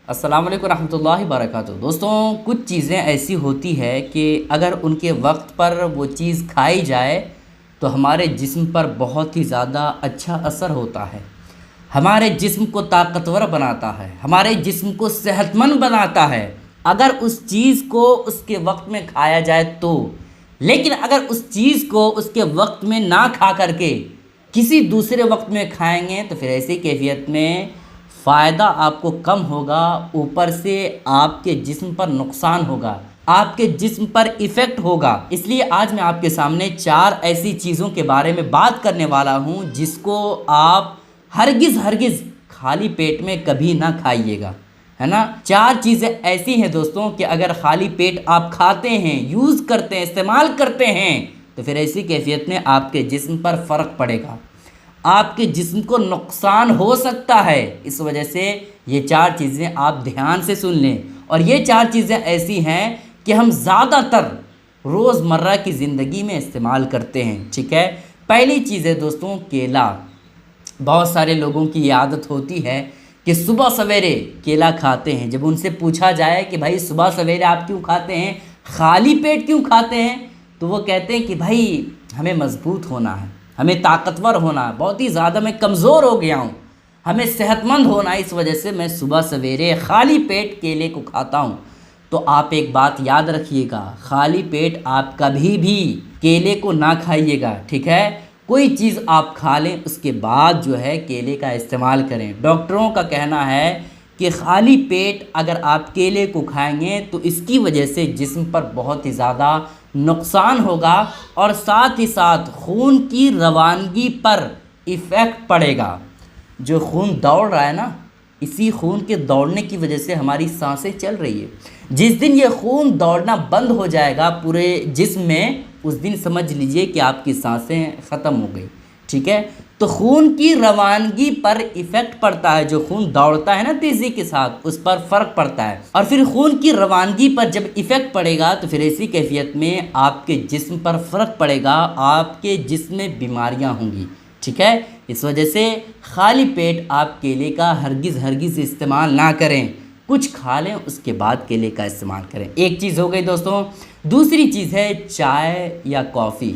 अस्सलाम वालेकुम रहमतुल्लाहि वबरकातुहू। दोस्तों, कुछ चीज़ें ऐसी होती है कि अगर उनके वक्त पर वो चीज़ खाई जाए तो हमारे जिस्म पर बहुत ही ज़्यादा अच्छा असर होता है, हमारे जिस्म को ताकतवर बनाता है, हमारे जिस्म को सेहतमंद बनाता है अगर उस चीज़ को उसके वक्त में खाया जाए तो। लेकिन अगर उस चीज़ को उसके वक्त में ना खा करके किसी दूसरे वक्त में खाएंगे तो फिर ऐसी कैफियत में फ़ायदा आपको कम होगा, ऊपर से आपके जिस्म पर नुकसान होगा, आपके जिस्म पर इफ़ेक्ट होगा। इसलिए आज मैं आपके सामने 4 ऐसी चीज़ों के बारे में बात करने वाला हूँ जिसको आप हरगिज़ खाली पेट में कभी ना खाइएगा, है ना। 4 चीज़ें ऐसी हैं दोस्तों कि अगर खाली पेट आप खाते हैं, यूज़ करते हैं, इस्तेमाल करते हैं तो फिर ऐसी कैफियत में आपके जिस्म पर फ़र्क पड़ेगा, आपके जिस्म को नुकसान हो सकता है। इस वजह से ये 4 चीज़ें आप ध्यान से सुन लें। और ये 4 चीज़ें ऐसी हैं कि हम ज़्यादातर रोज़मर्रा की ज़िंदगी में इस्तेमाल करते हैं, ठीक है। पहली चीज़ है दोस्तों केला। बहुत सारे लोगों की ये आदत होती है कि सुबह सवेरे केला खाते हैं। जब उनसे पूछा जाए कि भाई सुबह सवेरे आप क्यों खाते हैं, खाली पेट क्यों खाते हैं, तो वो कहते हैं कि भाई हमें मजबूत होना है, हमें ताकतवर होना है, बहुत ही ज़्यादा मैं कमज़ोर हो गया हूँ, हमें सेहतमंद होना है, इस वजह से मैं सुबह सवेरे खाली पेट केले को खाता हूँ। तो आप एक बात याद रखिएगा, खाली पेट आप कभी भी केले को ना खाइएगा, ठीक है। कोई चीज़ आप खा लें उसके बाद जो है केले का इस्तेमाल करें। डॉक्टरों का कहना है कि खाली पेट अगर आप केले को खाएंगे तो इसकी वजह से जिस्म पर बहुत ही ज़्यादा नुकसान होगा और साथ ही साथ खून की रवानगी पर इफ़ेक्ट पड़ेगा। जो खून दौड़ रहा है ना, इसी खून के दौड़ने की वजह से हमारी सांसें चल रही है। जिस दिन ये खून दौड़ना बंद हो जाएगा पूरे जिस्म में, उस दिन समझ लीजिए कि आपकी सांसें ख़त्म हो गई, ठीक है। तो खून की रवानगी पर इफ़ेक्ट पड़ता है, जो खून दौड़ता है ना तेज़ी के साथ, उस पर फ़र्क पड़ता है। और फिर खून की रवानगी पर जब इफ़ेक्ट पड़ेगा तो फिर ऐसी कैफियत में आपके जिस्म पर फ़र्क पड़ेगा, आपके जिस्म में बीमारियां होंगी, ठीक है। इस वजह से खाली पेट आप केले का हरगिज़ इस्तेमाल ना करें, कुछ खा लें उसके बाद केले का इस्तेमाल करें। एक चीज़ हो गई दोस्तों। दूसरी चीज़ है चाय या कॉफ़ी।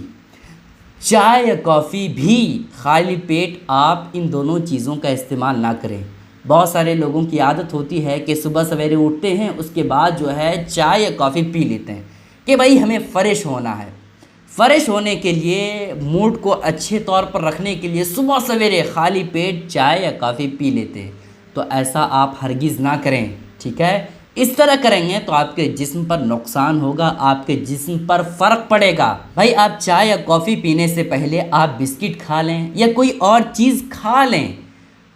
चाय या कॉफ़ी भी खाली पेट आप इन दोनों चीज़ों का इस्तेमाल ना करें। बहुत सारे लोगों की आदत होती है कि सुबह सवेरे उठते हैं उसके बाद जो है चाय या कॉफ़ी पी लेते हैं कि भाई हमें फ़्रेश होना है। फ़्रेश होने के लिए, मूड को अच्छे तौर पर रखने के लिए सुबह सवेरे खाली पेट चाय या कॉफ़ी पी लेते हैं। तो ऐसा आप हरगिज़ ना करें, ठीक है। इस तरह करेंगे तो आपके जिस्म पर नुकसान होगा, आपके जिस्म पर फ़र्क पड़ेगा। भाई आप चाय या कॉफ़ी पीने से पहले आप बिस्किट खा लें या कोई और चीज़ खा लें,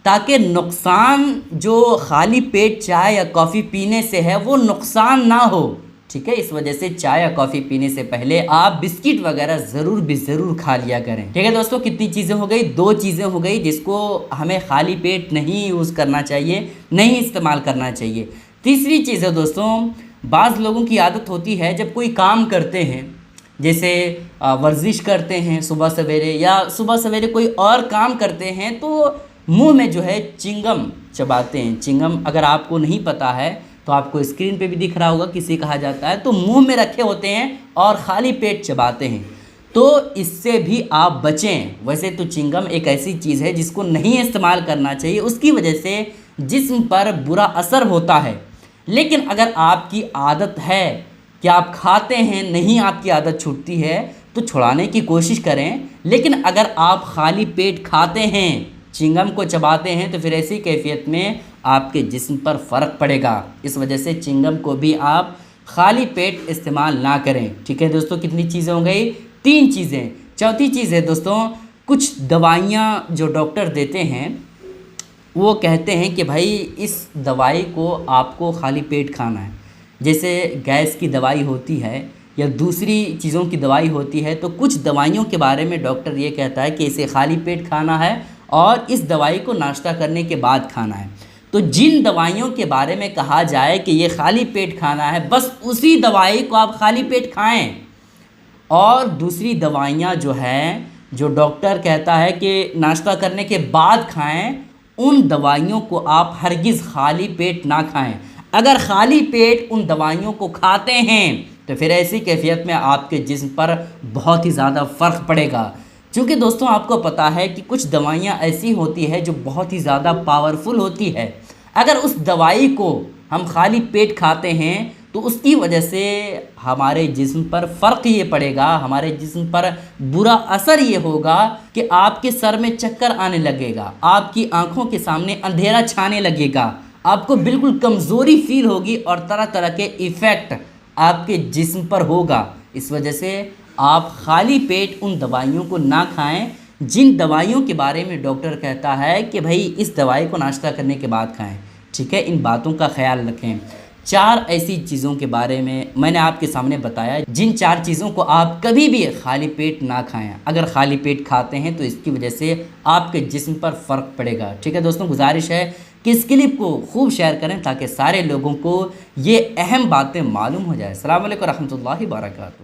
ताकि नुकसान जो खाली पेट चाय या कॉफ़ी पीने से है वो नुकसान ना हो, ठीक है। इस वजह से चाय या कॉफ़ी पीने से पहले आप बिस्किट वगैरह ज़रूर खा लिया करें, ठीक है दोस्तों। कितनी चीज़ें हो गई, 2 चीज़ें हो गई जिसको हमें खाली पेट नहीं यूज़ करना चाहिए, नहीं इस्तेमाल करना चाहिए। तीसरी चीज़ है दोस्तों, बाज़ लोगों की आदत होती है जब कोई काम करते हैं, जैसे वर्जिश करते हैं सुबह सवेरे या सुबह सवेरे कोई और काम करते हैं, तो मुंह में जो है चिंगम चबाते हैं। चिंगम अगर आपको नहीं पता है तो आपको स्क्रीन पे भी दिख रहा होगा, किसे कहा जाता है, तो मुंह में रखे होते हैं और खाली पेट चबाते हैं, तो इससे भी आप बचें। वैसे तो चिंगम एक ऐसी चीज़ है जिसको नहीं इस्तेमाल करना चाहिए, उसकी वजह से जिस्म पर बुरा असर होता है। लेकिन अगर आपकी आदत है कि आप खाते हैं, नहीं आपकी आदत छूटती है, तो छुड़ाने की कोशिश करें। लेकिन अगर आप खाली पेट खाते हैं, चिंगम को चबाते हैं, तो फिर ऐसी कैफियत में आपके जिस्म पर फ़र्क पड़ेगा। इस वजह से चिंगम को भी आप खाली पेट इस्तेमाल ना करें, ठीक है दोस्तों। कितनी चीज़ें हो गई, 3 चीज़ें। चौथी चीज़ है दोस्तों, कुछ दवाइयाँ जो डॉक्टर देते हैं वो कहते हैं कि भाई इस दवाई को आपको खाली पेट खाना है। जैसे गैस की दवाई होती है या दूसरी चीज़ों की दवाई होती है, तो कुछ दवाइयों के बारे में डॉक्टर ये कहता है कि इसे खाली पेट खाना है और इस दवाई को नाश्ता करने के बाद खाना है। तो जिन दवाइयों के बारे में कहा जाए कि ये खाली पेट खाना है, बस उसी दवाई को आप खाली पेट खाएं। और दूसरी दवाइयाँ जो हैं, जो डॉक्टर कहता है कि नाश्ता करने के बाद खाएं, उन दवाइयों को आप हरगिज़ खाली पेट ना खाएं। अगर खाली पेट उन दवाइयों को खाते हैं तो फिर ऐसी कैफियत में आपके जिस्म पर बहुत ही ज़्यादा फ़र्क पड़ेगा। क्योंकि दोस्तों आपको पता है कि कुछ दवाइयाँ ऐसी होती है जो बहुत ही ज़्यादा पावरफुल होती है। अगर उस दवाई को हम खाली पेट खाते हैं तो उसकी वजह से हमारे जिस्म पर फ़र्क ये पड़ेगा, हमारे जिस्म पर बुरा असर ये होगा कि आपके सर में चक्कर आने लगेगा, आपकी आंखों के सामने अंधेरा छाने लगेगा, आपको बिल्कुल कमज़ोरी फील होगी और तरह तरह के इफ़ेक्ट आपके जिस्म पर होगा। इस वजह से आप खाली पेट उन दवाइयों को ना खाएं जिन दवाइयों के बारे में डॉक्टर कहता है कि भाई इस दवाई को नाश्ता करने के बाद खाएं। ठीक है, इन बातों का ख्याल रखें। 4 ऐसी चीज़ों के बारे में मैंने आपके सामने बताया जिन 4 चीज़ों को आप कभी भी खाली पेट ना खाएं। अगर खाली पेट खाते हैं तो इसकी वजह से आपके जिस्म पर फ़र्क पड़ेगा। ठीक है दोस्तों, गुजारिश है कि इस क्लिप को खूब शेयर करें ताकि सारे लोगों को ये अहम बातें मालूम हो जाए। अस्सलाम वालेकुम रहमतुल्लाहि व बरकातहू।